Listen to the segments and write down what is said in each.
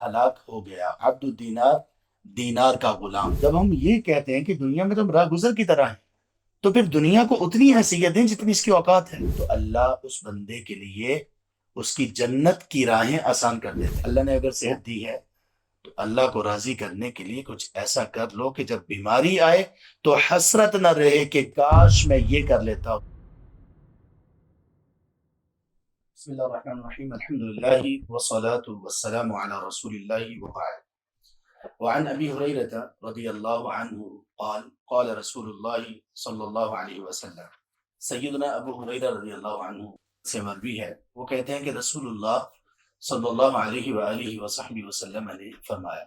ہلاک ہو گیا عبد الدینار، دینار کا غلام۔ جب ہم یہ کہتے ہیں کہ دنیا میں تم راہ گزر کی طرح ہیں، تو پھر دنیا کو اتنی حیثیت دیں جتنی اس کی اوقات ہے، تو اللہ اس بندے کے لیے اس کی جنت کی راہیں آسان کر دیتے ہیں۔ اللہ نے اگر صحت دی ہے تو اللہ کو راضی کرنے کے لیے کچھ ایسا کر لو کہ جب بیماری آئے تو حسرت نہ رہے کہ کاش میں یہ کر لیتا ہوں۔ بسم اللہ الرحمن الرحیم، الحمد للہ والصلاة والسلام علی رسول اللہ وبعد۔ وعن ابی ہریرہ رضی اللہ عنہ قال قال رسول اللہ صلی اللہ علیہ وسلم، سیدنا ابو ہریرہ رضی اللہ عنہ سے مروی ہے، وہ کہتے ہیں کہ رسول اللہ صلی اللہ علیہ وآلہ وصحبہ وسلم نے فرمایا۔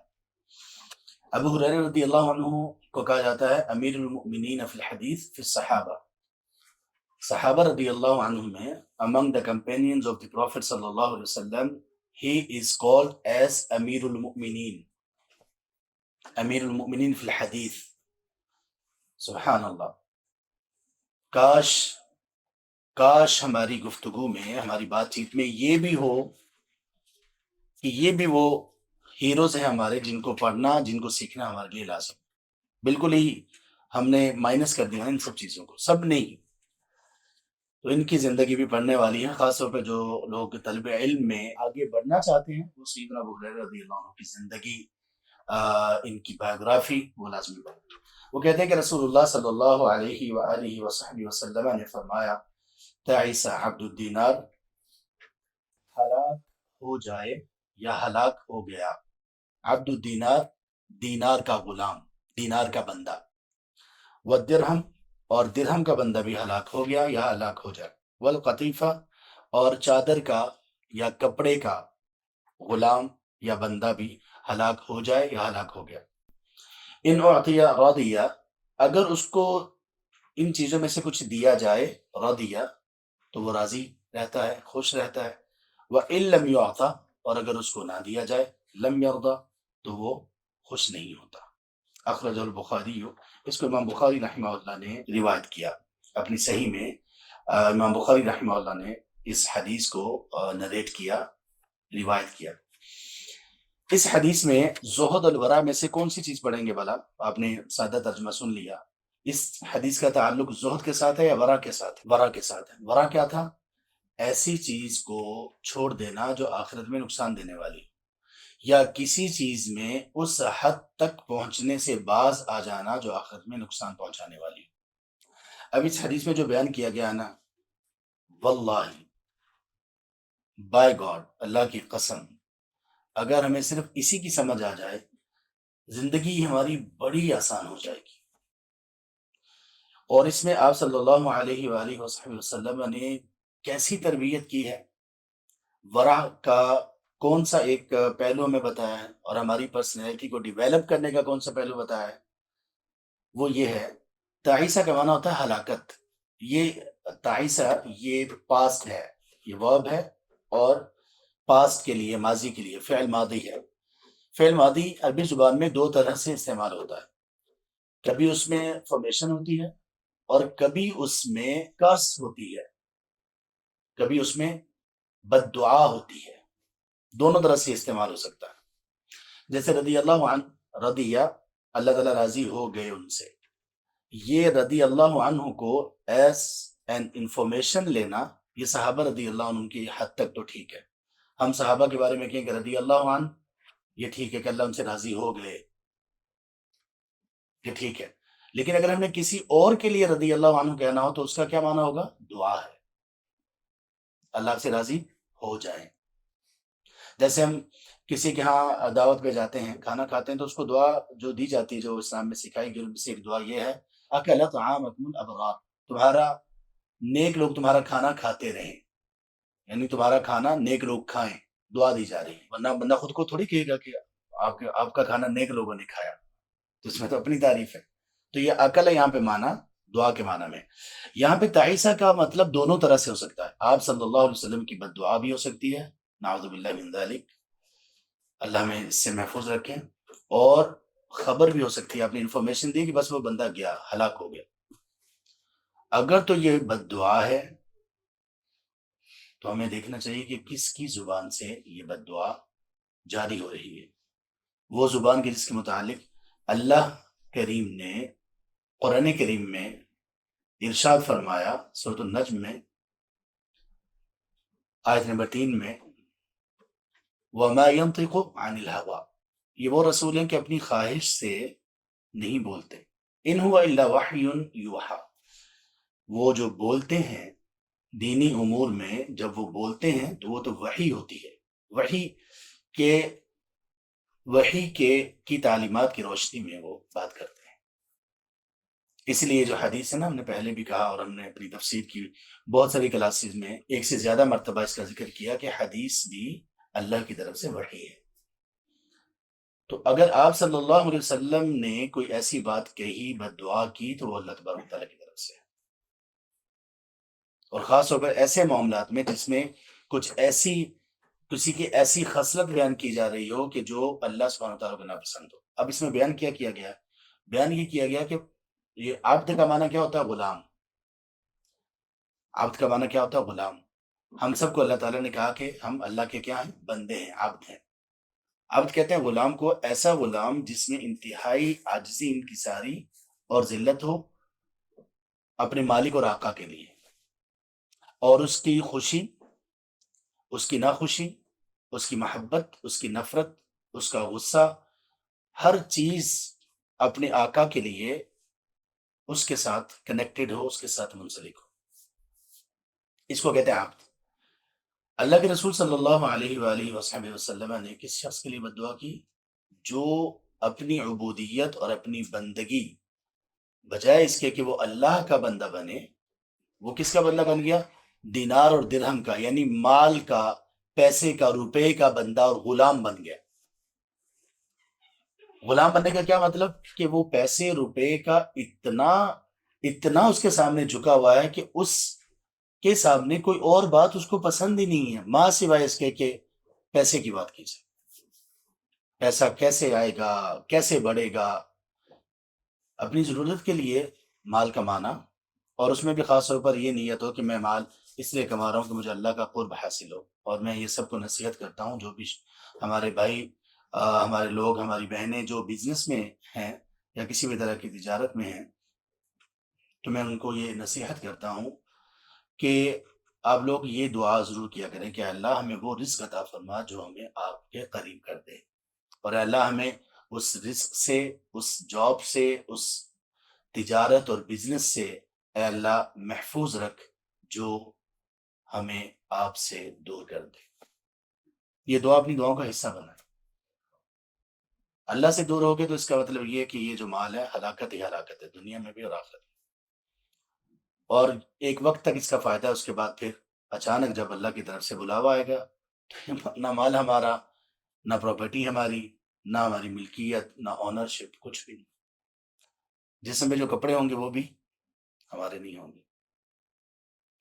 ابو ہریرہ رضی اللہ عنہ کو کہا جاتا ہے امیر المؤمنین فی الحدیث فی الصحابہ۔ صحابہ رضی اللہ عنہ میں among the companions of the Prophet صلی اللہ علیہ وسلم he is called as امیر المؤمنین، امیر المؤمنین فی الحدیث۔ سبحان اللہ، کاش ہماری گفتگو میں، ہماری بات چیت میں یہ بھی ہو کہ یہ بھی وہ ہیروز ہیں ہمارے جن کو پڑھنا، جن کو سیکھنا ہمارے لیے لازم۔ بالکل ہی ہم نے مائنس کر دیا ان سب چیزوں کو، سب نے ہی۔ تو ان کی زندگی بھی پڑھنے والی ہے، خاص طور پہ جو لوگ طلب علم میں آگے بڑھنا چاہتے ہیں، وہ سیدنا ابو ہریرہ رضی اللہ عنہ کی زندگی، ان کی بایوگرافی وہ لازمی پڑھیں۔ وہ کہتے ہیں کہ رسول اللہ صلی اللہ علیہ وآلہ وصحبہ وسلم نے فرمایا، تعیس عبد الدینار، ہلاک ہو جائے یا ہلاک ہو گیا عبد الدینار، دینار کا غلام، دینار کا بندہ، والدرہم، اور درہم کا بندہ بھی ہلاک ہو گیا یا ہلاک ہو جائے، والقطیفہ، اور چادر کا یا کپڑے کا غلام یا بندہ بھی ہلاک ہو جائے یا ہلاک ہو گیا۔ ان اعطیہ رضیہ، اگر اس کو ان چیزوں میں سے کچھ دیا جائے، رضیہ، تو وہ راضی رہتا ہے، خوش رہتا ہے۔ وَإِن لَمْ يُعْطَ، اور اگر اس کو نہ دیا جائے، لم یرضى، تو وہ خوش نہیں ہوتا۔ اخرج البخاری، اس کو امام بخاری رحمہ اللہ نے روایت کیا اپنی صحیح میں۔ امام بخاری رحمہ اللہ نے اس حدیث کو نریٹ کیا، روایت کیا۔ اس حدیث میں زہد الورع میں سے کون سی چیز پڑھیں گے بھلا؟ آپ نے سادہ ترجمہ سن لیا۔ اس حدیث کا تعلق زہد کے ساتھ ہے یا ورع کے ساتھ ہے؟ ورع کے ساتھ ہے۔ ورع کیا تھا؟ ایسی چیز کو چھوڑ دینا جو آخرت میں نقصان دینے والی، یا کسی چیز میں اس حد تک پہنچنے سے باز آ جانا جو آخرت میں نقصان پہنچانے والی۔ اب اس حدیث میں جو بیان کیا گیا نا، واللہ، بائی گاڈ، اللہ کی قسم، اگر ہمیں صرف اسی کی سمجھ آ جائے، زندگی ہماری بڑی آسان ہو جائے گی۔ اور اس میں آپ صلی اللہ علیہ وآلہ وصحبہ وسلم نے کیسی تربیت کی ہے، ورع کا کون سا ایک پہلو ہمیں بتایا ہے، اور ہماری پرسنالٹی کو ڈیویلپ کرنے کا کون سا پہلو بتایا ہے، وہ یہ ہے۔ تعیسہ کا معنی ہوتا ہے ہلاکت۔ یہ تعیسہ یہ پاسٹ ہے، یہ ورب ہے، اور پاسٹ کے لیے، ماضی کے لیے فعل ماضی ہے۔ فعل ماضی عربی زبان میں دو طرح سے استعمال ہوتا ہے، کبھی اس میں فارمیشن ہوتی ہے اور کبھی اس میں کرس ہوتی ہے، کبھی اس میں بد دعا ہوتی ہے۔ دونوں طرح سے استعمال ہو سکتا ہے۔ جیسے رضی اللہ عنہ، رضیہ، اللہ تعالیٰ راضی ہو گئے ان سے، یہ رضی اللہ عنہ کو ایز این انفارمیشن لینا، یہ صحابہ رضی اللہ عنہ کی حد تک تو ٹھیک ہے۔ ہم صحابہ کے بارے میں کہیں کہ رضی اللہ عنہ، یہ ٹھیک ہے کہ اللہ ان سے راضی ہو گئے، یہ ٹھیک ہے۔ لیکن اگر ہم نے کسی اور کے لیے رضی اللہ عنہ کہنا ہو تو اس کا کیا معنی ہوگا؟ دعا ہے، اللہ سے راضی ہو جائیں۔ جیسے ہم کسی کے ہاں دعوت پہ جاتے ہیں، کھانا کھاتے ہیں، تو اس کو دعا جو دی جاتی ہے، جو اسلام میں سکھائی گئی، ان میں سے ایک دعا یہ ہے، اکل طعامکم الابرار، تمہارا نیک لوگ تمہارا کھانا کھاتے رہیں، یعنی تمہارا کھانا نیک لوگ کھائیں، دعا دی جا رہی ہے۔ ورنہ بندہ خود کو تھوڑی کہے گا کہ آپ کا کھانا نیک لوگوں نے کھایا، تو اس میں تو اپنی تعریف ہے۔ تو یہ اکل ہے یہاں پہ معنی دعا کے معنی میں۔ یہاں پہ تعیسہ کا مطلب دونوں طرح سے ہو سکتا ہے۔ آپ صلی اللہ علیہ وسلم کی بد دعا بھی ہو سکتی ہے، نعوذ باللہ من ذالک، اللہ ہمیں اس سے محفوظ رکھیں، اور خبر بھی ہو سکتی ہے، آپ نے انفارمیشن دی کہ بس وہ بندہ گیا، ہلاک ہو گیا۔ اگر تو یہ بد دعا ہے تو ہمیں دیکھنا چاہیے کہ کس کی زبان سے یہ بد دعا جاری ہو رہی ہے۔ وہ زبان کے جس کے متعلق اللہ کریم نے قرآن کریم میں ارشاد فرمایا سورۃ النجم میں آیت نمبر 3 میں، وَمَا يَنطِقُ عَنِ الْهَوَىٰ، یہ وہ رسول ہیں کہ اپنی خواہش سے نہیں بولتے، ان هو الا وحی یوحیٰ، وہ جو بولتے ہیں دینی امور میں، جب وہ بولتے ہیں تو وہ تو وحی ہوتی ہے، وحی کے کی تعلیمات کی روشنی میں وہ بات کرتے ہیں۔ اس لیے جو حدیث ہے نا، ہم نے پہلے بھی کہا اور ہم نے اپنی تفسیر کی بہت ساری کلاسز میں ایک سے زیادہ مرتبہ اس کا ذکر کیا کہ حدیث بھی اللہ کی طرف سے وحی ہے۔ تو اگر آپ صلی اللہ علیہ وسلم نے کوئی ایسی بات کہی، بد دعا کی، تو وہ اللہ تبارک و تعالیٰ کی طرف سے ہے، اور خاص طور پر ایسے معاملات میں جس میں کچھ ایسی کسی کی ایسی خصلت بیان کی جا رہی ہو کہ جو اللہ سبحانہ وتعالیٰ کو ناپسند ہو۔ اب اس میں بیان کیا گیا؟ بیان یہ کیا گیا کہ یہ عبد کا معنی کیا ہوتا ہے؟ غلام۔ عبد کا معنی کیا ہوتا ہے؟ غلام۔ ہم سب کو اللہ تعالیٰ نے کہا کہ ہم اللہ کے کیا ہیں؟ بندے ہیں، عبد ہیں۔ عبد کہتے ہیں غلام کو، ایسا غلام جس میں انتہائی عاجزی، انکساری اور ذلت ہو اپنے مالک اور آقا کے لیے، اور اس کی خوشی، اس کی ناخوشی، اس کی محبت، اس کی نفرت، اس کا غصہ، ہر چیز اپنے آقا کے لیے اس کے ساتھ کنیکٹڈ ہو، اس کے ساتھ منسلک ہو، اس کو کہتے ہیں عبد۔ اللہ کے رسول صلی اللہ علیہ وآلہ وصحبہ وسلم نے کس شخص کے لیے بد دعا کی؟ جو اپنی عبودیت اور اپنی بندگی بجائے اس کے کہ وہ اللہ کا بندہ بنے، وہ کس کا بندہ بن گیا؟ دینار اور درہم کا، یعنی مال کا، پیسے کا، روپے کا بندہ اور غلام بن گیا۔ غلام بننے کا کیا مطلب؟ کہ وہ پیسے روپے کا اتنا اس کے سامنے جھکا ہوا ہے کہ اس کے سامنے کوئی اور بات اس کو پسند ہی نہیں ہے، ماں سوائے اس کے کہ پیسے کی بات کی جائے۔ پیسہ کیسے آئے گا، کیسے بڑھے گا، اپنی ضرورت کے لیے مال کمانا، اور اس میں بھی خاص طور پر یہ نیت ہو کہ میں مال اس لیے کما رہا ہوں کہ مجھے اللہ کا قرب حاصل ہو۔ اور میں یہ سب کو نصیحت کرتا ہوں، جو بھی ہمارے بھائی، ہمارے لوگ، ہماری بہنیں جو بزنس میں ہیں یا کسی بھی طرح کی تجارت میں ہیں، تو میں ان کو یہ نصیحت کرتا ہوں کہ آپ لوگ یہ دعا ضرور کیا کریں کہ اللہ ہمیں وہ رزق عطا فرما جو ہمیں آپ کے قریب کر دے، اور اللہ ہمیں اس رزق سے، اس جاب سے، اس تجارت اور بزنس سے اے اللہ محفوظ رکھ جو ہمیں آپ سے دور کر دے۔ یہ دعا اپنی دعاؤں کا حصہ بنائے۔ اللہ سے دور ہو گئے تو اس کا مطلب یہ کہ یہ جو مال ہے ہلاکت ہی ہلاکت ہے، دنیا میں بھی اور آخرت میں، اور ایک وقت تک اس کا فائدہ ہے، اس کے بعد پھر اچانک جب اللہ کی طرف سے بلاوا آئے گا، نہ مال ہمارا، نہ پراپرٹی ہماری، نہ ہماری ملکیت، نہ آنرشپ، کچھ بھی نہیں۔ جسم میں جو کپڑے ہوں گے وہ بھی ہمارے نہیں ہوں گے،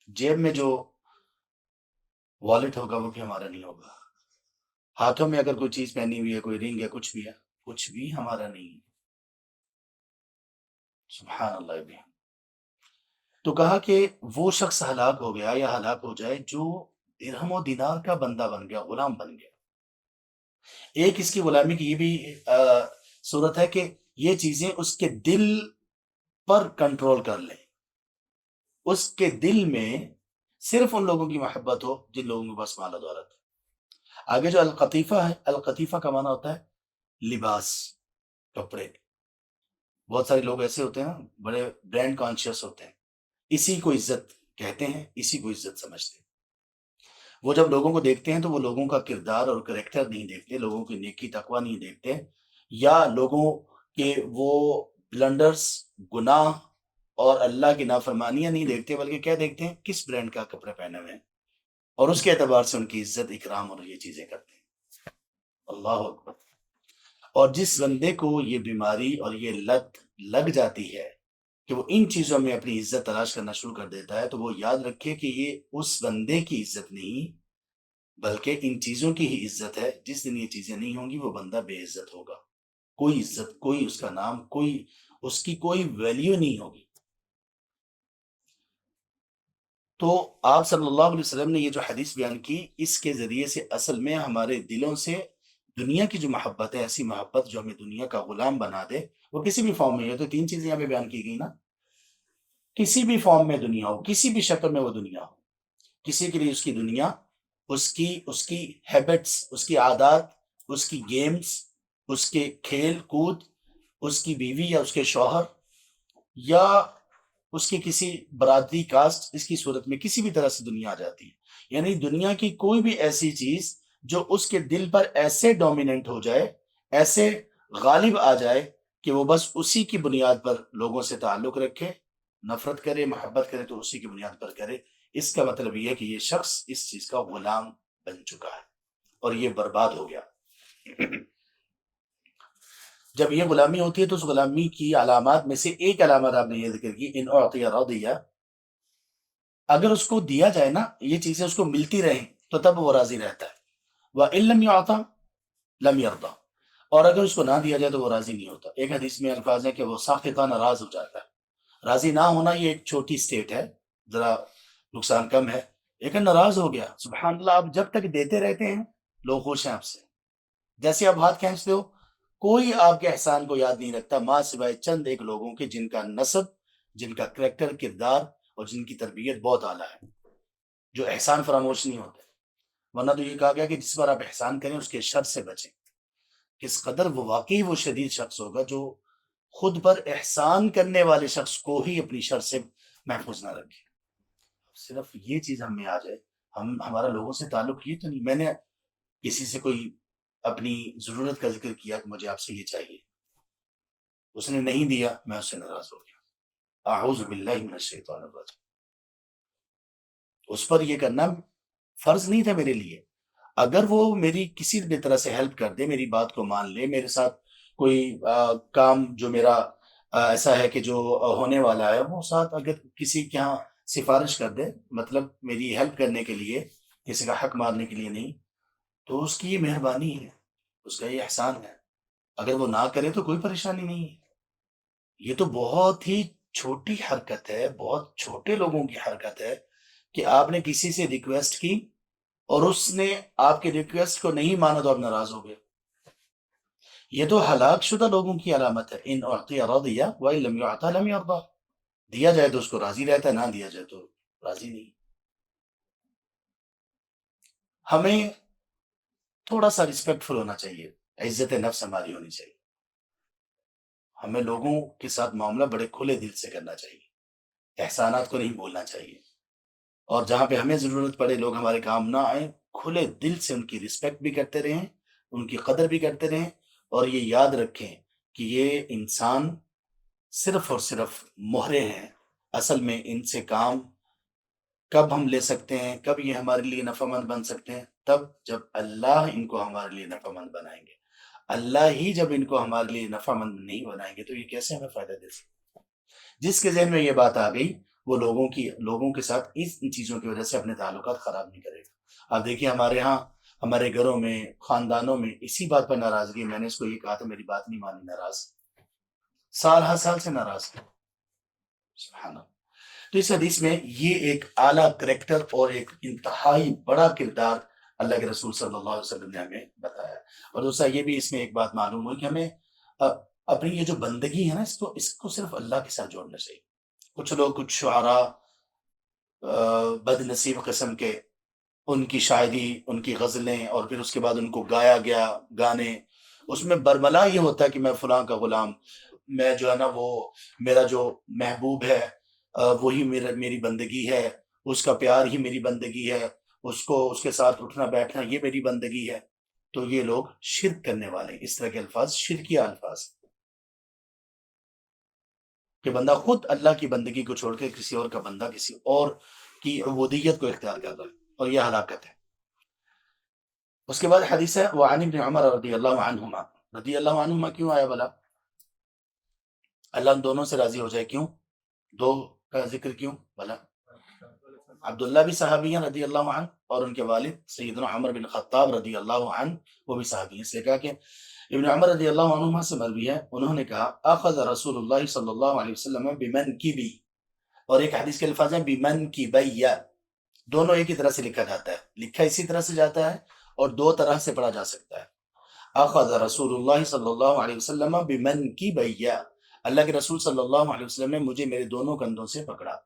جیب میں جو والٹ ہوگا وہ بھی ہمارا نہیں ہوگا، ہاتھوں میں اگر کوئی چیز پہنی ہوئی ہے، کوئی رنگ ہے، کچھ بھی ہے، کچھ بھی ہمارا نہیں ہے۔ سبحان اللہ بھی۔ تو کہا کہ وہ شخص ہلاک ہو گیا یا ہلاک ہو جائے جو درہم و دینار کا بندہ بن گیا، غلام بن گیا۔ ایک اس کی غلامی کی یہ بھی صورت ہے کہ یہ چیزیں اس کے دل پر کنٹرول کر لیں، اس کے دل میں صرف ان لوگوں کی محبت ہو جن لوگوں کے پاس مال و دولت ہے۔ آگے جو القطیفہ ہے، القطیفہ کا معنی ہوتا ہے لباس، کپڑے۔ بہت سارے لوگ ایسے ہوتے ہیں، بڑے برانڈ کانشیس ہوتے ہیں، اسی کو عزت کہتے ہیں، اسی کو عزت سمجھتے ہیں۔ وہ جب لوگوں کو دیکھتے ہیں تو وہ لوگوں کا کردار اور کریکٹر نہیں دیکھتے، لوگوں کی نیکی تقوی نہیں دیکھتے، یا لوگوں کے وہ بلنڈرز، گناہ اور اللہ کی نافرمانیاں نہیں دیکھتے، بلکہ کیا دیکھتے ہیں؟ کس برانڈ کا کپڑے پہنے ہوئے ہیں، اور اس کے اعتبار سے ان کی عزت، اکرام اور یہ چیزیں کرتے ہیں۔ اللہ اکبر۔ اور جس بندے کو یہ بیماری اور یہ لت لگ جاتی ہے کہ وہ ان چیزوں میں اپنی عزت تلاش کرنا شروع کر دیتا ہے، تو وہ یاد رکھے کہ یہ اس بندے کی عزت نہیں بلکہ ان چیزوں کی ہی عزت ہے۔ جس دن یہ چیزیں نہیں ہوں گی وہ بندہ بے عزت ہوگا، کوئی عزت، کوئی اس کا نام، کوئی اس کی کوئی ویلیو نہیں ہوگی۔ تو آپ صلی اللہ علیہ وسلم نے یہ جو حدیث بیان کی، اس کے ذریعے سے اصل میں ہمارے دلوں سے دنیا کی جو محبت ہے، ایسی محبت جو ہمیں دنیا کا غلام بنا دے، وہ کسی بھی فارم میں، یہ تو 3 چیزیں یہاں پہ بیان کی گئی نا، کسی بھی فارم میں دنیا ہو، کسی بھی شکل میں وہ دنیا ہو، کسی کے لیے اس کی دنیا، اس کی ہیبٹس، اس کی عادات، اس کی گیمز، اس کے کھیل کود، اس کی بیوی یا اس کے شوہر، یا اس کی کسی برادری کاسٹ، اس کی صورت میں کسی بھی طرح سے دنیا آ جاتی ہے، یعنی دنیا کی کوئی بھی ایسی چیز جو اس کے دل پر ایسے ڈومیننٹ ہو جائے، ایسے غالب آ جائے کہ وہ بس اسی کی بنیاد پر لوگوں سے تعلق رکھے، نفرت کرے، محبت کرے تو اسی کی بنیاد پر کرے، اس کا مطلب یہ ہے کہ یہ شخص اس چیز کا غلام بن چکا ہے اور یہ برباد ہو گیا۔ جب یہ غلامی ہوتی ہے تو اس غلامی کی علامات میں سے ایک علامت آپ نے یہ ذکر کی، ان اعطی رضی، اگر اس کو دیا جائے نا، یہ چیزیں اس کو ملتی رہیں تو تب وہ راضی رہتا ہے، وَإِن لَمْ يُعْطَ لَمْ يَرْضَ، اور اگر اس کو نہ دیا جائے تو وہ راضی نہیں ہوتا۔ ایک حدیث میں الفاظ ہے کہ وہ ساخطہ ناراض ہو جاتا ہے۔ راضی نہ ہونا یہ ایک چھوٹی سٹیٹ ہے، ذرا نقصان کم ہے، لیکن ناراض ہو گیا، سبحان اللہ، آپ جب تک دیتے رہتے ہیں لوگ خوش ہیں آپ سے، جیسے آپ ہاتھ کھینچتے ہو، کوئی آپ کے احسان کو یاد نہیں رکھتا ماں سوائے چند ایک لوگوں کے جن کا نسب، جن کا کریکٹر، کردار اور جن کی تربیت بہت اعلیٰ ہے، جو احسان فراموش نہیں ہوتے۔ ورنہ تو یہ کہا گیا کہ جس پر آپ احسان کریں اس کے شر سے بچیں۔ کس قدر وہ واقعی وہ شدید شخص ہوگا جو خود پر احسان کرنے والے شخص کو ہی اپنی شر سے محفوظ نہ رکھے۔ صرف یہ چیز ہم میں آ جائے، ہمارا لوگوں سے تعلق یہ تو نہیں، میں نے کسی سے کوئی اپنی ضرورت کا ذکر کیا کہ مجھے آپ سے یہ چاہیے، اس نے نہیں دیا، میں اس سے ناراض ہو گیا، اعوذ باللہ من الشیطان الرجیم۔ اس پر یہ کرنا فرض نہیں تھا میرے لیے، اگر وہ میری کسی بھی طرح سے ہیلپ کر دے، میری بات کو مان لے، میرے ساتھ کوئی کام جو میرا ایسا ہے کہ جو ہونے والا ہے، وہ ساتھ اگر کسی کے یہاں سفارش کر دے، مطلب میری ہیلپ کرنے کے لیے، کسی کا حق مارنے کے لیے نہیں، تو اس کی یہ مہربانی ہے، اس کا یہ احسان ہے۔ اگر وہ نہ کرے تو کوئی پریشانی نہیں ہے۔ یہ تو بہت ہی چھوٹی حرکت ہے، بہت چھوٹے لوگوں کی حرکت ہے کہ آپ نے کسی سے ریکویسٹ کی اور اس نے آپ کے ریکویسٹ کو نہیں مانا تو آپ ناراض ہو گئے۔ یہ تو ہلاک شدہ لوگوں کی علامت ہے، ان اعطی رضی وان لم يعطى لم يرضى، دیا جائے تو اس کو راضی رہتا ہے، نہ دیا جائے تو راضی نہیں۔ ہمیں تھوڑا سا ریسپیکٹ فل ہونا چاہیے، عزت نفس ہماری ہونی چاہیے، ہمیں لوگوں کے ساتھ معاملہ بڑے کھلے دل سے کرنا چاہیے، احسانات کو نہیں بولنا چاہیے، اور جہاں پہ ہمیں ضرورت پڑے لوگ ہمارے کام نہ آئیں، کھلے دل سے ان کی رسپیکٹ بھی کرتے رہیں، ان کی قدر بھی کرتے رہیں، اور یہ یاد رکھیں کہ یہ انسان صرف اور صرف مہرے ہیں، اصل میں ان سے کام کب ہم لے سکتے ہیں، کب یہ ہمارے لیے نفع مند بن سکتے ہیں، تب جب اللہ ان کو ہمارے لیے نفع مند بنائیں گے۔ اللہ ہی جب ان کو ہمارے لیے نفع مند نہیں بنائیں گے تو یہ کیسے ہمیں فائدہ دے سکتے ہیں؟ جس کے ذہن میں یہ بات آ گئی وہ لوگوں کے ساتھ ان چیزوں کی وجہ سے اپنے تعلقات خراب نہیں کرے گا۔ آپ دیکھیے ہمارے ہاں، ہمارے گھروں میں، خاندانوں میں اسی بات پر ناراضگی، میں نے اس کو یہ کہا تھا میری بات نہیں مانی، ناراض، سال ہر سال سے ناراض، سبحان اللہ۔ تو اس حدیث میں یہ ایک اعلیٰ کریکٹر اور ایک انتہائی بڑا کردار اللہ کے رسول صلی اللہ علیہ وسلم نے ہمیں بتایا، اور دوسرا یہ بھی اس میں ایک بات معلوم ہوئی کہ ہمیں اپنی یہ جو بندگی ہے نا، اس کو صرف اللہ کے ساتھ جوڑنا چاہیے۔ کچھ لوگ، کچھ شعراء بد نصیب قسم کے، ان کی شاعری، ان کی غزلیں، اور پھر اس کے بعد ان کو گایا گیا گانے، اس میں برملا یہ ہوتا ہے کہ میں فلاں کا غلام، میں جو ہے نا وہ میرا جو محبوب ہے وہی میری بندگی ہے، اس کا پیار ہی میری بندگی ہے، اس کے ساتھ اٹھنا بیٹھنا یہ میری بندگی ہے۔ تو یہ لوگ شرک کرنے والے، اس طرح کے الفاظ شرکیہ الفاظ، کہ بندہ خود اللہ کی بندگی کو چھوڑ کے کسی اور کا بندہ، کسی اور کی عبودیت کو اختیار کر رہا ہے، اور یہ ہلاکت ہے۔ اس کے بعد حدیث ہے وعن ابن عمر رضی اللہ عنہما، رضی اللہ عنہما کیوں آیا بلا؟ اللہ ان دونوں سے راضی ہو جائے، کیوں دو کا ذکر کیوں بلا؟ عبداللہ بھی صحابی ہیں رضی اللہ عنہ، اور ان کے والد سیدنا عمر بن خطاب رضی اللہ عنہ وہ بھی صحابی ہیں، اس لیے کہا کہ ابن عمر رضی اللہ عنہما سے مروی ہے، انہوں نے کہا اخذ رسول اللہ صلی اللہ علیہ وسلم بمنکبی، اور ایک حدیث کے الفاظ ہیں بمنکبی، دونوں ایک ہی طرح سے لکھا جاتا ہے، لکھا اسی طرح سے جاتا ہے اور دو طرح سے پڑھا جا سکتا ہے۔ اخذ رسول اللہ صلی اللہ علیہ وسلم بمنکبی، اللہ کے رسول صلی اللہ علیہ وسلم نے مجھے میرے دونوں کندھوں سے پکڑا،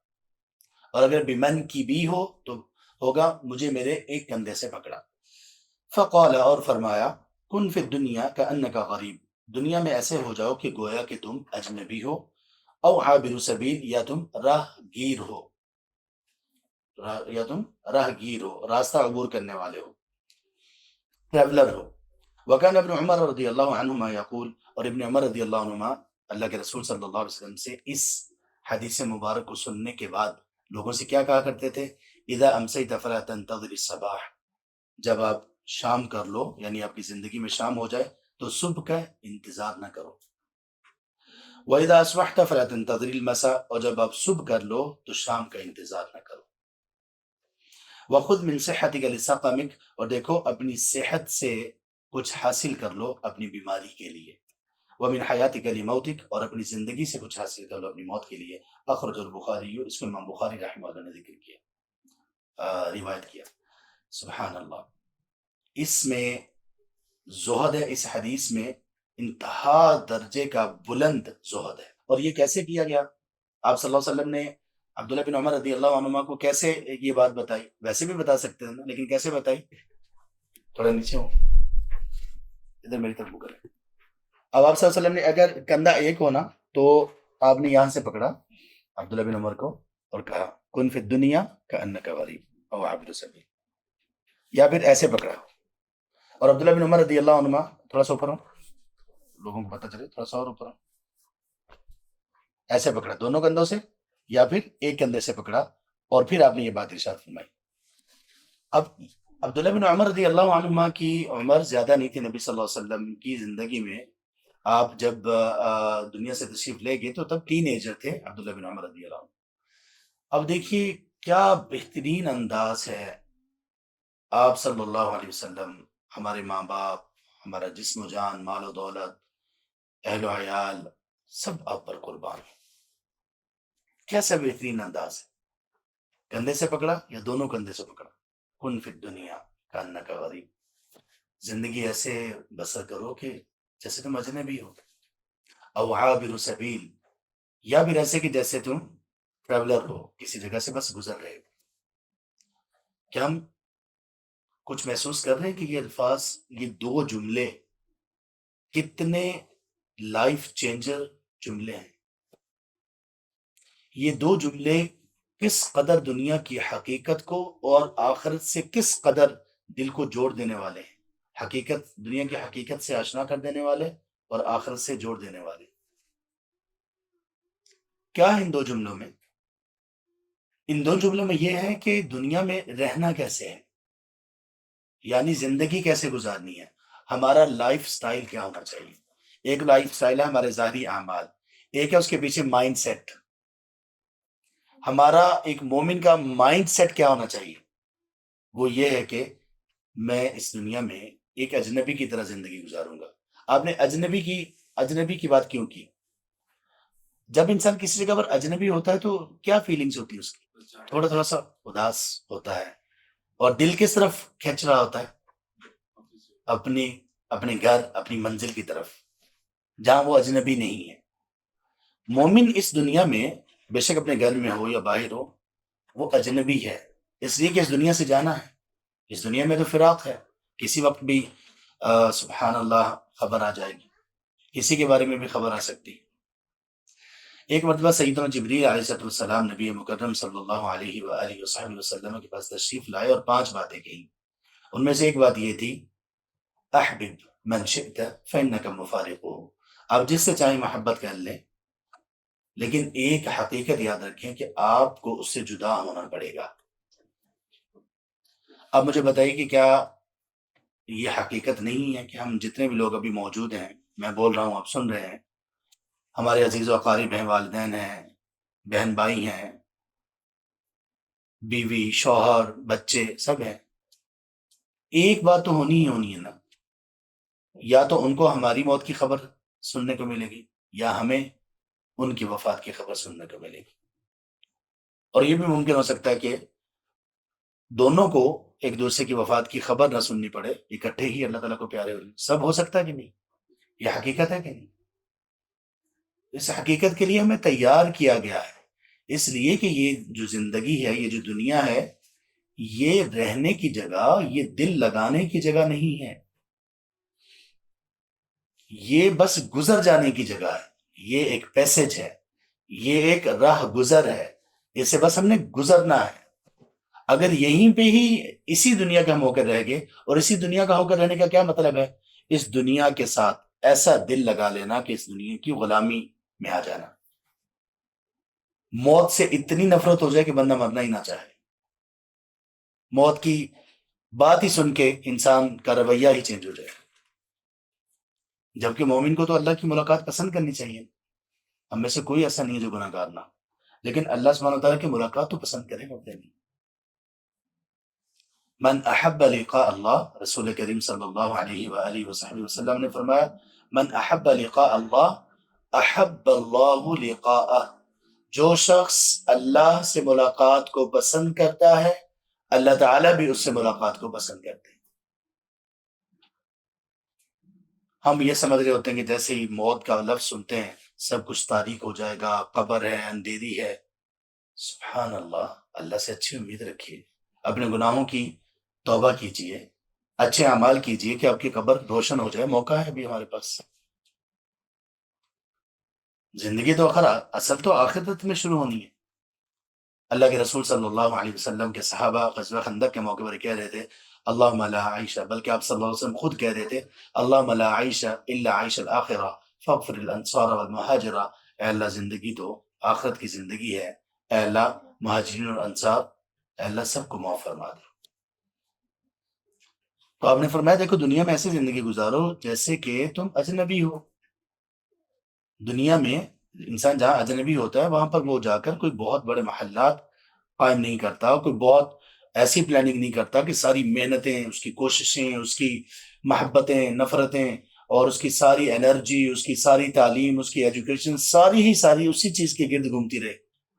اور اگر بمنکبی ہو تو ہوگا مجھے میرے ایک کندھے سے پکڑا. فقال، اور فرمایا، کن فی الدنیا کأنک غریب، دنیا میں ایسے ہو جاؤ کہ گویا کہ تم اجنبی ہو، او عابر سبیل، یا تم راہ گیر ہو، یا تم راہ گیر ہو، راستہ عبور کرنے والے ہو، ٹریولر ہو. وکان ابن عمر رضی اللہ عنہما یقول، اور ابن عمر رضی اللہ عنہما اللہ کے رسول صلی اللہ علیہ وسلم سے اس حدیث مبارک کو سننے کے بعد لوگوں سے کیا کہا کرتے تھے؟ اذا امسیت فلا تنتظر الصباح، جب آپ شام کر لو، یعنی آپ کی زندگی میں شام ہو جائے تو صبح کا انتظار نہ کرو. وَإِذَا أَصْبَحْتَ فَلَا تَنْتَظِرِ الْمَسَاءَ، اور جب آپ صبح کر لو تو شام کا انتظار نہ کرو. وَخُذْ مِنْ صِحَّتِكَ لِسَقَمِكَ، اور دیکھو اپنی صحت سے کچھ حاصل کر لو اپنی بیماری کے لیے. وَمِنْ حَيَاتِكَ لِمَوْتِكَ، اور اپنی زندگی سے کچھ حاصل کر لو اپنی موت کے لیے. اخرج البخاری، اس کو امام بخاری رحمہ اللہ نے ذکر کیا، روایت کیا. سبحان اللہ، اس میں زہد ہے، اس حدیث میں انتہا درجے کا بلند زہد ہے. اور یہ کیسے کیا گیا؟ آپ صلی اللہ علیہ وسلم نے عبداللہ بن عمر رضی اللہ عنہما کو کیسے یہ بات بتائی؟ ویسے بھی بتا سکتے ہیں نا، لیکن کیسے بتائی؟ تھوڑا نیچے ہو، ادھر میری طرف کریں. اب آپ صلی اللہ علیہ وسلم نے اگر کندھا ایک ہونا تو آپ نے یہاں سے پکڑا عبداللہ بن عمر کو اور کہا کن فی الدنیا کأنک غریب او عابر سبیل، یا پھر ایسے پکڑا. اور عبداللہ بن عمر رضی اللہ عنہما، تھوڑا سا اوپر ہو، لوگوں کو پتہ چلے، تھوڑا سا اور اوپر ہو، ایسے پکڑا دونوں کندھوں سے یا پھر ایک کندھے سے پکڑا، اور پھر آپ نے یہ بات ارشاد فرمائی. اب عبداللہ بن عمر رضی اللہ عنہما کی عمر زیادہ نہیں تھی نبی صلی اللہ علیہ وسلم کی زندگی میں. آپ جب دنیا سے تشریف لے گئے تو تب ٹین ایجر تھے عبداللہ بن عمر رضی اللہ عنہ. اب دیکھیے کیا بہترین انداز ہے. آپ صلی اللہ علیہ وسلم، ہمارے ماں باپ، ہمارا جسم و جان، مال و دولت، اہل و عیال، سب آپ پر قربان. کیسا بہترین انداز ہے. کندھے سے پکڑا یا دونوں کندھے سے پکڑا. کن فی الدنیا کأنک غریب، زندگی ایسے بسر کرو کہ جیسے تم اجنبی ہو. او عابر سبیل، یا پھر ایسے کہ جیسے تم ٹریولر ہو، کسی جگہ سے بس گزر رہے ہو. کیا ہم کچھ محسوس کر رہے ہیں کہ یہ الفاظ، یہ دو جملے کتنے لائف چینجر جملے ہیں؟ یہ دو جملے کس قدر دنیا کی حقیقت کو اور آخرت سے کس قدر دل کو جوڑ دینے والے ہیں. حقیقت، دنیا کی حقیقت سے آشنا کر دینے والے اور آخرت سے جوڑ دینے والے. کیا ہے ان دو جملوں میں؟ ان دو جملوں میں یہ ہے کہ دنیا میں رہنا کیسے ہے، یعنی زندگی کیسے گزارنی ہے، ہمارا لائف سٹائل کیا ہونا چاہیے. ایک لائف سٹائل ہے ہمارے ظاہری اعمال، ایک ہے اس کے پیچھے مائنڈ سیٹ. ہمارا ایک مومن کا مائنڈ سیٹ کیا ہونا چاہیے؟ وہ یہ ہے کہ میں اس دنیا میں ایک اجنبی کی طرح زندگی گزاروں گا. آپ نے اجنبی کی بات کیوں کی؟ جب انسان کسی جگہ پر اجنبی ہوتا ہے تو کیا فیلنگز ہوتی ہے اس کی؟ تھوڑا سا اداس ہوتا ہے، اور دل کس طرف کھینچ رہا ہوتا ہے؟ اپنے گھر، اپنی منزل کی طرف، جہاں وہ اجنبی نہیں ہے. مومن اس دنیا میں بے شک اپنے گھر میں ہو یا باہر ہو، وہ اجنبی ہے، اس لیے کہ اس دنیا سے جانا ہے. اس دنیا میں تو فراق ہے، کسی وقت بھی سبحان اللہ خبر آ جائے گی، کسی کے بارے میں بھی خبر آ سکتی. ایک مرتبہ سیدنا جبریل علیہ السلام نبی مکرم صلی اللہ علیہ وآلہ وصحبہ وسلم کے پاس تشریف لائے اور 5 باتیں کہیں. ان میں سے ایک بات یہ تھی، احبب من شئت فإنک مفارقہ، آپ جس سے چاہیں محبت کر لیں، لیکن ایک حقیقت یاد رکھیں کہ آپ کو اس سے جدا ہونا پڑے گا. اب مجھے بتائیے کہ کیا یہ حقیقت نہیں ہے کہ ہم جتنے بھی لوگ ابھی موجود ہیں، میں بول رہا ہوں آپ سن رہے ہیں، ہمارے عزیز و اقارب ہیں، والدین ہیں، بہن بھائی ہیں، بیوی، شوہر، بچے، سب ہیں. ایک بات تو ہونی ہی ہونی ہے نا، یا تو ان کو ہماری موت کی خبر سننے کو ملے گی یا ہمیں ان کی وفات کی خبر سننے کو ملے گی. اور یہ بھی ممکن ہو سکتا ہے کہ دونوں کو ایک دوسرے کی وفات کی خبر نہ سننی پڑے، اکٹھے ہی اللہ تعالیٰ کو پیارے ہو، سب ہو سکتا ہے کہ نہیں؟ یہ حقیقت ہے کہ نہیں؟ اس حقیقت کے لیے ہمیں تیار کیا گیا ہے، اس لیے کہ یہ جو زندگی ہے، یہ جو دنیا ہے، یہ رہنے کی جگہ، یہ دل لگانے کی جگہ نہیں ہے، یہ بس گزر جانے کی جگہ ہے، یہ ایک پیسج ہے، یہ ایک راہ گزر ہے، اسے بس ہم نے گزرنا ہے۔ اگر یہیں پہ ہی اسی دنیا کا ہم ہو کر رہ گئے، اور اسی دنیا کا ہو کر رہنے کا کیا مطلب ہے؟ اس دنیا کے ساتھ ایسا دل لگا لینا کہ اس دنیا کی غلامی میں آ جانا، موت سے اتنی نفرت ہو جائے کہ بندہ مرنا ہی نہ چاہے، موت کی بات ہی سن کے انسان کا رویہ ہی چینج ہو جائے، جبکہ مومن کو تو اللہ کی ملاقات پسند کرنی چاہیے، ہم میں سے کوئی ایسا نہیں ہے جو گناہ گار نہ، لیکن اللہ سبحانہ وتعالیٰ کی ملاقات تو پسند کرے گا نہیں۔ من احب لقاء اللہ، رسول کریم صلی اللہ علیہ وآلہ وصحبہ وسلم نے فرمایا، من احب لقاء اللہ احب اللہ لقاءہ، جو شخص اللہ سے ملاقات کو پسند کرتا ہے، اللہ تعالیٰ بھی اس سے ملاقات کو پسند کرتے ہیں۔ ہم یہ سمجھ رہے ہوتے ہیں کہ جیسے ہی موت کا لفظ سنتے ہیں سب کچھ تاریک ہو جائے گا، قبر ہے، اندھیری ہے۔ سبحان اللہ، اللہ سے اچھی امید رکھیے، اپنے گناہوں کی توبہ کیجئے، اچھے اعمال کیجئے کہ آپ کی قبر روشن ہو جائے، موقع ہے ابھی ہمارے پاس۔ زندگی تو اصل تو آخرت میں شروع ہونی ہے۔ اللہ کے رسول صلی اللہ علیہ وسلم کے صحابہ غزوہ خندق کے موقع پر کہہ رہے تھے اللہم لا عیش، بلکہ آپ صلی اللہ علیہ وسلم خود کہہ رہے تھے اللہم لا عیش الا عیش الاخرہ فاغفر الانصار والمہاجرہ، اے اللہ زندگی تو آخرت کی زندگی ہے، اے اللہ مہاجرین اور انصار، اے اللہ سب کو معاف فرما دے۔ تو آپ نے فرمایا دیکھو دنیا میں ایسی زندگی گزارو جیسے کہ تم اجنبی ہو۔ دنیا میں انسان جہاں اجنبی ہوتا ہے وہاں پر وہ جا کر کوئی بہت بڑے محلات قائم نہیں کرتا، کوئی بہت ایسی پلاننگ نہیں کرتا کہ ساری محنتیں، اس کی کوششیں، اس کی محبتیں، نفرتیں، اور اس کی ساری انرجی، اس کی ساری تعلیم، اس کی ایجوکیشن، ساری ہی ساری اسی چیز کے گرد گھومتی رہے۔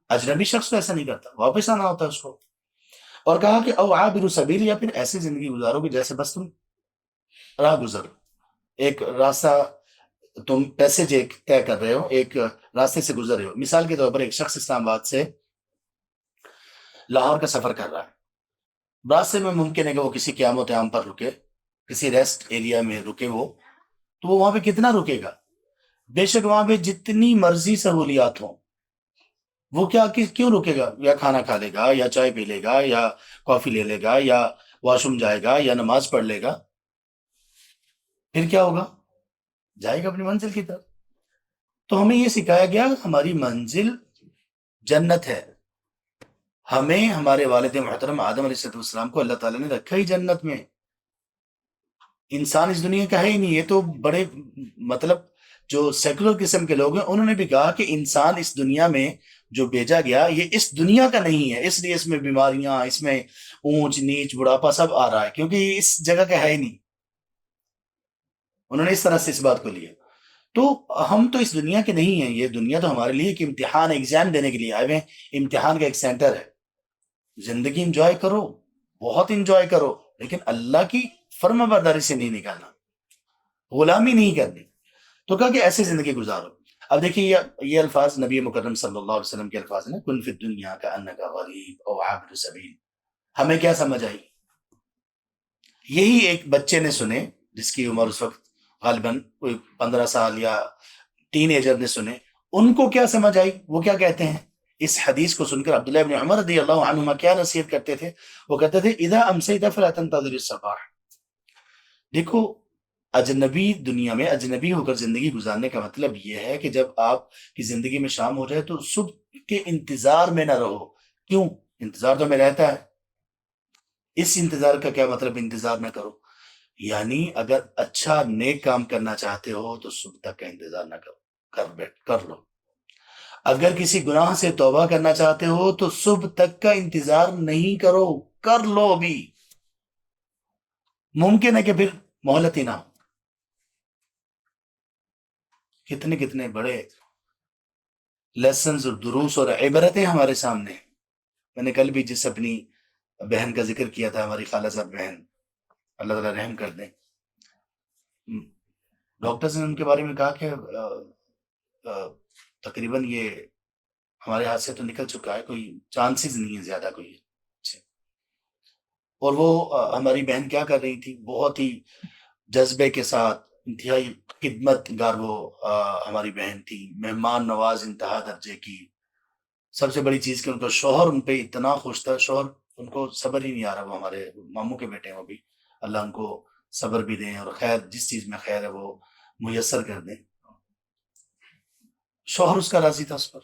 اجنبی شخص تو ایسا نہیں کرتا، واپس آنا ہوتا ہے اس کو۔ اور کہا کہ او عابر سبیل، یا پھر ایسی زندگی گزارو کہ جیسے بس تم راہ گزر، ایک راستہ تم پیسے طے کر رہے ہو، ایک راستے سے گزر رہے ہو۔ مثال کے طور پر ایک شخص اسلام آباد سے لاہور کا سفر کر رہا ہے، راستے میں ممکن ہے کہ وہ کسی قیام و طعام پر رکے، کسی ریسٹ ایریا میں رکے، وہ تو وہ وہاں پہ کتنا رکے گا؟ بے شک وہاں پہ جتنی مرضی سہولیات ہوں، وہ کیوں رکے گا؟ یا کھانا کھا لے گا، یا چائے پی لے گا، یا کافی لے لے گا، یا واش روم جائے گا، یا نماز پڑھ لے گا، پھر کیا ہوگا؟ جائے گا اپنی منزل کی طرف۔ تو ہمیں یہ سکھایا گیا ہماری منزل جنت ہے، ہمیں ہمارے والد محترم آدم علیہ السلام کو اللہ تعالیٰ نے رکھا ہی جنت میں۔ انسان اس دنیا کا ہے ہی نہیں، یہ تو بڑے مطلب جو سیکولر قسم کے لوگ ہیں انہوں نے بھی کہا کہ انسان اس دنیا میں جو بھیجا گیا یہ اس دنیا کا نہیں ہے، اس لیے اس میں بیماریاں، اس میں اونچ نیچ بڑھاپا سب آ رہا ہے، کیونکہ یہ اس جگہ کا ہے ہی نہیں۔ انہوں نے اس طرح سے اس بات کو لیا۔ تو ہم تو اس دنیا کے نہیں ہیں، یہ دنیا تو ہمارے لیے ایک امتحان، ایگزام دینے کے لیے آئے ہوئے ہیں، امتحان کا ایک سینٹر ہے۔ زندگی انجوائے کرو، بہت انجوائے کرو، لیکن اللہ کی فرما برداری سے نہیں نکالنا، غلامی نہیں کرنی۔ تو کہا کہ ایسے زندگی گزارو۔ اب دیکھیے یہ الفاظ نبی مکرم صلی اللہ علیہ وسلم کے الفاظ ہیں، کن فی الدنیا کانک غریب او عابر سبیل۔ ہمیں کیا سمجھ آئی؟ یہی ایک بچے نے سنے، جس کی عمر اس وقت غالباً کوئی 15 سال یا ٹین ایجر نے سنے، ان کو کیا سمجھ آئی؟ وہ کیا کہتے ہیں اس حدیث کو سن کر؟ عبداللہ ابن عمر رضی اللہ عنہما کیا نصیحت کرتے تھے؟ وہ کہتے تھے اذا امسیت فلا تنتظر الصباح۔ دیکھو اجنبی دنیا میں اجنبی ہو کر زندگی گزارنے کا مطلب یہ ہے کہ جب آپ کی زندگی میں شام ہو جائے تو صبح کے انتظار میں نہ رہو۔ کیوں؟ انتظار تو میں رہتا ہے، اس انتظار کا کیا مطلب انتظار نہ کرو؟ یعنی اگر اچھا نیک کام کرنا چاہتے ہو تو صبح تک کا انتظار نہ کرو، کر لو۔ اگر کسی گناہ سے توبہ کرنا چاہتے ہو تو صبح تک کا انتظار نہیں کرو، کر لو ابھی، ممکن ہے کہ پھر مہلت ہی نہ ہو۔ کتنے کتنے بڑے لیسنز اور دروس اور عبرتیں ہمارے سامنے۔ میں نے کل بھی جس اپنی بہن کا ذکر کیا تھا، ہماری خالہ صاحب بہن، اللہ تعالیٰ رحم کر دیں۔ ڈاکٹرز نے ان کے بارے میں کہا کہ تقریباً یہ ہمارے ہاتھ سے تو نکل چکا ہے، کوئی چانسز نہیں ہے زیادہ کوئی اچھے۔ اور وہ ہماری بہن کیا کر رہی تھی، بہت ہی جذبے کے ساتھ، انتہائی خدمت گار وہ ہماری بہن تھی، مہمان نواز انتہا درجے کی۔ سب سے بڑی چیز کہ ان کا شوہر ان پہ اتنا خوش تھا، شوہر ان کو صبر ہی نہیں آ رہا، وہ ہمارے ماموں کے بیٹے ہیں وہ بھی، اللہ ان کو صبر بھی دیں اور خیر جس چیز میں خیر ہے وہ میسر کر دیں۔ شوہر اس کا راضی تھا اس پر،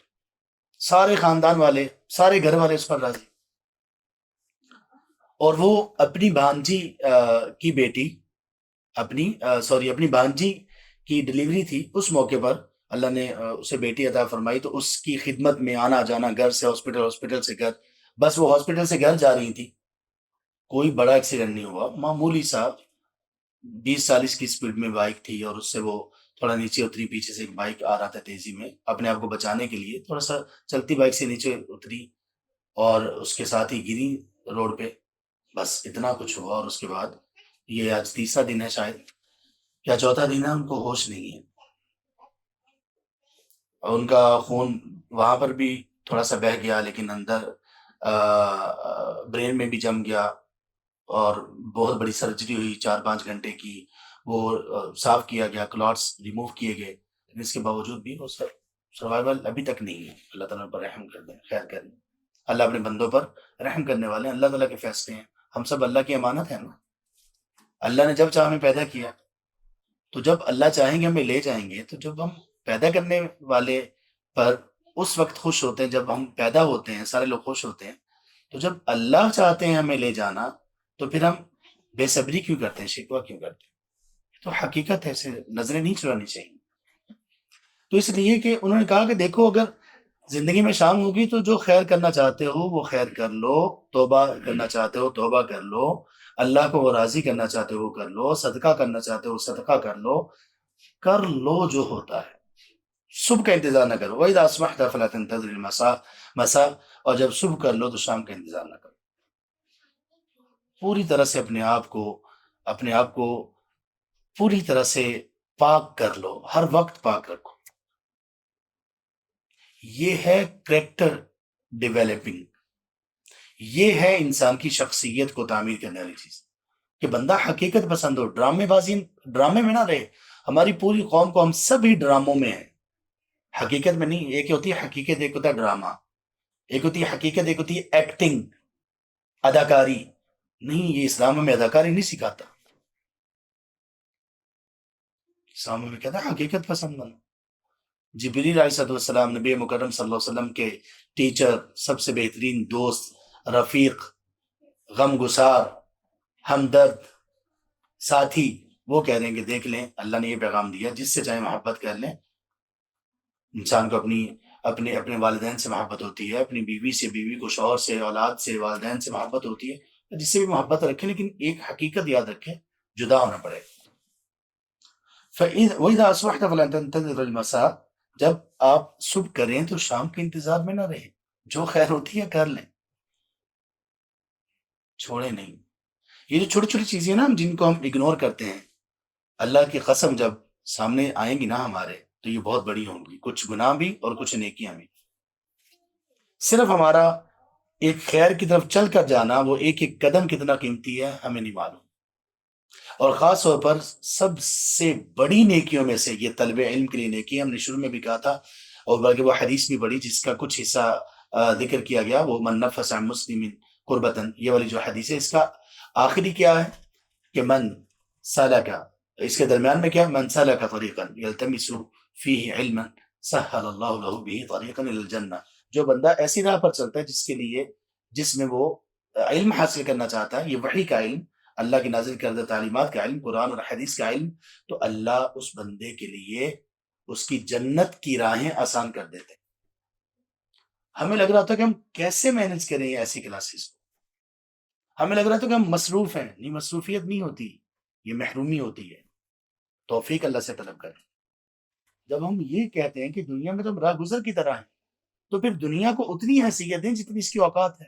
سارے خاندان والے، سارے گھر والے اس پر راضی۔ اور وہ اپنی بھانجی کی بیٹی، اپنی بھانجی کی ڈلیوری تھی، اس موقع پر اللہ نے اسے بیٹی عطا فرمائی، تو اس کی خدمت میں آنا جانا، گھر سے ہاسپٹل، ہاسپٹل سے گھر، بس وہ ہاسپٹل سے گھر جا رہی تھی، کوئی بڑا ایکسیڈنٹ نہیں ہوا، معمولی سا 20-40 کی سپیڈ میں بائک تھی اور اس سے وہ تھوڑا نیچے اتری، پیچھے سے ایک بائک آ رہا تھا تیزی میں، اپنے آپ کو بچانے کے لیے تھوڑا سا چلتی بائک سے نیچے اتری اور اس کے ساتھ ہی گری روڈ پہ، بس اتنا کچھ ہوا۔ اور اس کے بعد یہ آج تیسرا دن ہے شاید یا چوتھا دن ہے، ان کو ہوش نہیں ہے، اور ان کا خون وہاں پر بھی تھوڑا سا بہہ گیا، لیکن اندر برین میں بھی جم گیا اور بہت بڑی سرجری ہوئی 4-5 گھنٹے کی، وہ صاف کیا گیا، کلاٹس ریموو کیے گئے، لیکن اس کے باوجود بھی وہ سروائیول ابھی تک نہیں ہے۔ اللہ تعالیٰ پر رحم کر دیں، خیر کریں، اللہ اپنے بندوں پر رحم کرنے والے ہیں، اللہ تعالیٰ کے فیصلے ہیں، ہم سب اللہ کی امانت ہیں نا۔ اللہ نے جب چاہ ہمیں پیدا کیا، تو جب اللہ چاہیں گے ہمیں لے جائیں گے، تو جب ہم پیدا کرنے والے پر اس وقت خوش ہوتے ہیں، جب ہم پیدا ہوتے ہیں سارے لوگ خوش ہوتے ہیں، تو جب اللہ چاہتے ہیں ہمیں لے جانا تو پھر ہم بے صبری کیوں کرتے ہیں، شکوہ کیوں کرتے ہیں؟ تو حقیقت ہے، اسے نظریں نہیں چرانی چاہیے۔ تو اس لیے کہ انہوں نے کہا کہ دیکھو، اگر زندگی میں شام ہوگی تو جو خیر کرنا چاہتے ہو وہ خیر کر لو، توبہ کرنا چاہتے ہو توبہ کر لو، اللہ کو وہ راضی کرنا چاہتے ہو وہ کر لو، صدقہ کرنا چاہتے ہو صدقہ کر لو جو ہوتا ہے، صبح کا انتظار نہ کرو۔ وَإِذَا أَصْبَحْتَ فَلَا تَنْتَظِرِ الْمَسَاءَ، اور جب صبح کر لو تو شام کا انتظار نہ کرو۔ پوری طرح سے اپنے آپ کو پوری طرح سے پاک کر لو، ہر وقت پاک رکھو۔ یہ ہے کریکٹر ڈیولپنگ، یہ ہے انسان کی شخصیت کو تعمیر کرنے والی چیز، کہ بندہ حقیقت پسند ہو، ڈرامے میں نہ رہے۔ ہماری پوری قوم کو، ہم سب ہی ڈراموں میں ہیں، حقیقت میں نہیں۔ ایک ہوتی ہے حقیقت، ایک ہوتا ہے ڈرامہ، ایک ہوتی ہے حقیقت، ایک ہوتی ہے ایکٹنگ، اداکاری۔ نہیں، یہ اسلام میں اداکاری نہیں سکھاتا، اسلام میں کہتا ہے حقیقت پسند بنو۔ جبریل علیہ السلام نبی مکرم صلی اللہ علیہ وسلم کے ٹیچر، سب سے بہترین دوست، رفیق، غم گسار، ہمدرد، ساتھی، وہ کہہ رہے ہیں کہ دیکھ لیں اللہ نے یہ پیغام دیا، جس سے چاہے محبت کر لیں۔ انسان کو اپنے والدین سے محبت ہوتی ہے، اپنی بیوی سے، بیوی کو شوہر سے، اولاد سے، والدین سے محبت ہوتی ہے، جس سے بھی محبت رکھیں، لیکن ایک حقیقت یاد رکھیں، جدا ہونا پڑے۔ وَإِذَا أَصْبَحْتَ فَلَا تَنْتَظِرِ الْمَسَاءَ، جب آپ صبح کریں تو شام کے انتظار میں نہ رہیں، جو خیر ہوتی ہے کر لیں، چھوڑیں نہیں۔ یہ جو چھوٹی چھوٹی چیزیں نا جن کو ہم اگنور کرتے ہیں، اللہ کی قسم جب سامنے آئیں گی نا ہمارے، تو یہ بہت بڑی ہوں گی، کچھ گناہ بھی اور کچھ نیکیاں بھی۔ صرف ہمارا ایک خیر کی طرف چل کر جانا، وہ ایک ایک قدم کتنا قیمتی ہے ہمیں نہیں معلوم۔ اور خاص طور پر سب سے بڑی نیکیوں میں سے یہ طلب علم کے لیے نیکی، ہم نے شروع میں بھی کہا تھا، اور بلکہ وہ حدیث بھی پڑھی جس کا کچھ حصہ ذکر کیا گیا، وہ من نفس عن مسلم قربتن، یہ والی جو حدیث ہے، اس کا آخری کیا ہے کہ من سلکا، اس کے درمیان میں کیا، من سلک طریقا یلتمس فیہ علما سہل اللہ لہ بہ طریقا الی الجنہ، جو بندہ ایسی راہ پر چلتا ہے جس میں وہ علم حاصل کرنا چاہتا ہے، یہ وحی کا علم، اللہ کی نازل کردہ تعلیمات کا علم، قرآن اور حدیث کا علم، تو اللہ اس بندے کے لیے اس کی جنت کی راہیں آسان کر دیتے۔ ہمیں لگ رہا تھا کہ ہم کیسے مینج کریں یہ ایسی کلاسز کو، ہمیں لگ رہا تھا کہ ہم مصروف ہیں، نہیں، مصروفیت نہیں ہوتی، یہ محرومی ہوتی ہے۔ توفیق اللہ سے طلب کریں۔ جب ہم یہ کہتے ہیں کہ دنیا میں تو ہم راہ گزر کی طرح ہیں، تو پھر دنیا کو اتنی حیثیت دیں جتنی اس کی اوقات ہے۔